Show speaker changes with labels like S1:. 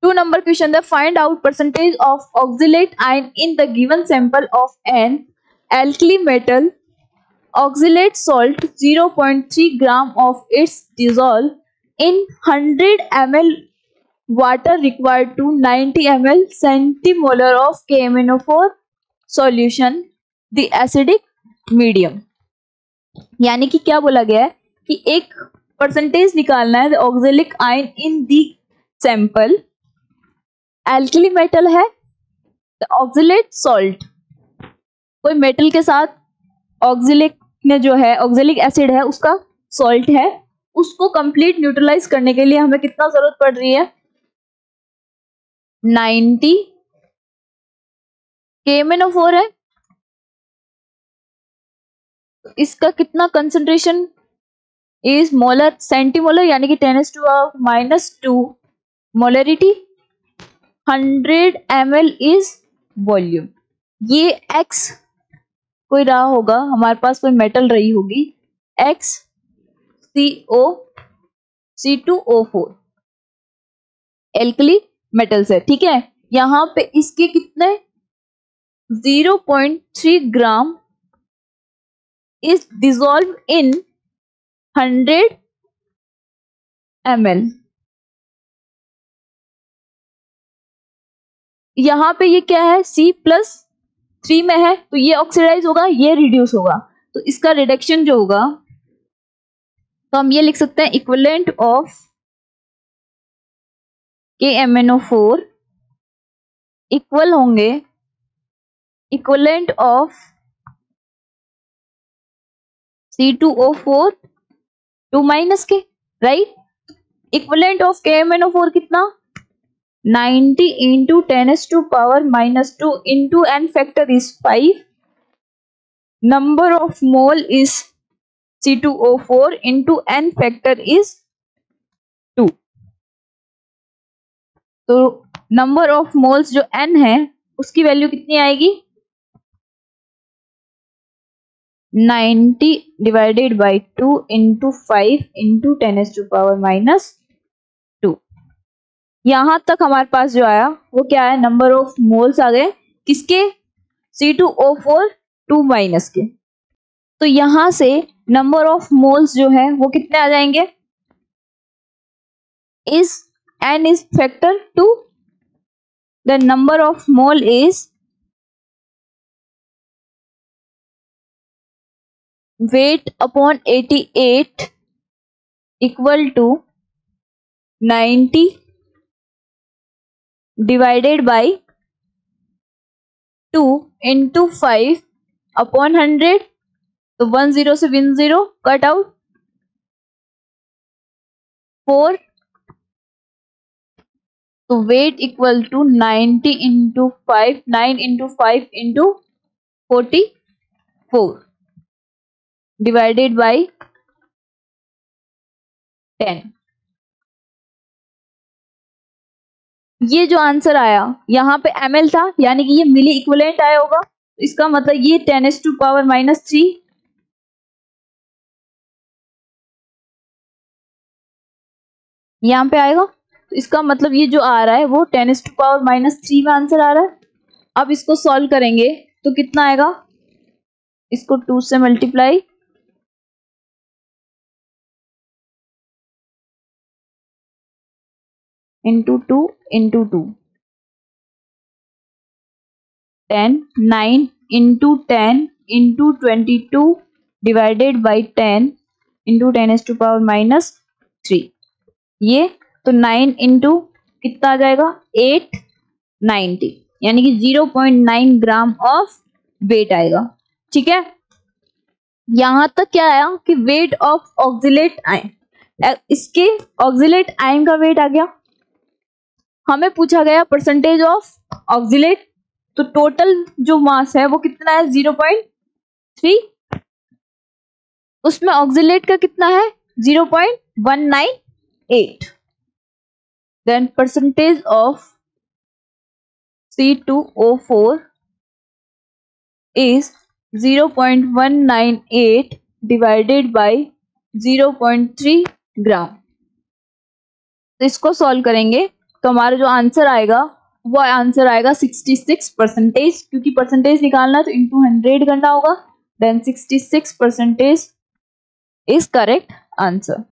S1: 2 number question, the find out percentage of oxalate ion in the given sample of an alkali metal oxalate salt 0.3 gram of its dissolve in 100 ml water required to 90 ml centimolar of KMnO4 solution the acidic medium। यानी कि क्या बोला गया है कि एक percentage निकालना है ऑक्जेलिक आयन इन दी सैंपल, एल्कली मेटल है, ऑक्जेलेट सॉल्ट, कोई मेटल के साथ ऑक्जेलिक में जो है ऑक्जेलिक एसिड है उसका सॉल्ट है, उसको कंप्लीट न्यूट्रलाइज करने के लिए हमें कितना जरूरत पड़ रही है 90 KMnO4 है, इसका कितना कंसंट्रेशन इज मोलर सेंटीमोलर यानी कि 10⁻⁻2 मोलरिटी, 100 ml इज वॉल्यूम। ये X कोई रहा होगा, हमारे पास कोई मेटल रही होगी XCO(C2O4) एल्कली मेटल्स है, ठीक है। यहाँ पे इसके कितने 0.3 gram is dissolve in 100 ml। यहाँ पे ये क्या है C+3 में है तो ये ऑक्सीडाइज होगा, ये रिड्यूस होगा, तो इसका रिडक्शन जो होगा तो हम ये लिख सकते हैं इक्विवेलेंट ऑफ KMnO4 इक्वल होंगे इक्विवेलेंट ऑफ C2O4 2 माइनस के, राइट। इक्विवेलेंट ऑफ KMnO4 कितना 90 into 10⁻⁻2 into n factor is 5, number of mole is C2O4 into n factor is 2, तो नंबर ऑफ मोल्स जो n है उसकी वैल्यू कितनी आएगी 90 divided by 2 into 5 into 10⁻⁻2। यहां तक हमारे पास जो आया वो क्या है नंबर ऑफ मोल्स आ गए किसके C2O4 2 माइनस के, तो यहां से नंबर ऑफ मोल्स जो है वो कितने आ जाएंगे is n is factor 2, the number of mole is weight upon 88 equal to 90 divided by 2 into 5 upon 100, तो 1 0 से 1 0 कट आउट 4, तो weight equal to 90 into 5 9 into 5 into 44 divided by 10। ये जो आंसर आया यहाँ पे ml था यानी कि ये मिली इक्विवेलेंट आया होगा, इसका मतलब ये 10⁻⁻3 यहाँ पे आएगा, तो इसका मतलब ये जो आ रहा है वो 10⁻⁻3 में आंसर आ रहा है। अब इसको सॉल्व करेंगे तो कितना आएगा, इसको 2 से multiply into 2 into 2 10 9 into 10 into 22 divided by 10 into 10⁻⁻3, ये तो 9 into कितना आ जाएगा 890 यानी कि 0.9 ग्राम ऑफ वेट आएगा, ठीक है। यहां तक क्या आया कि वेट ऑफ ऑक्सिलेट आयन, इसके ऑक्सिलेट आयन का वेट आ गया। हमें पूछा गया परसेंटेज ऑफ ऑक्सिलेट, तो टोटल जो मास है वो कितना है 0.3, उसमें ऑक्सिलेट का कितना है 0.198, then percentage of C2O4 is 0.198 divided by 0.3 gram. तो इसको सॉल्व करेंगे तो हमारा जो आंसर आएगा वो आंसर आएगा 66%, क्योंकि परसेंटेज निकालना तो इंटू 100 करना होगा। Then 66% is correct answer.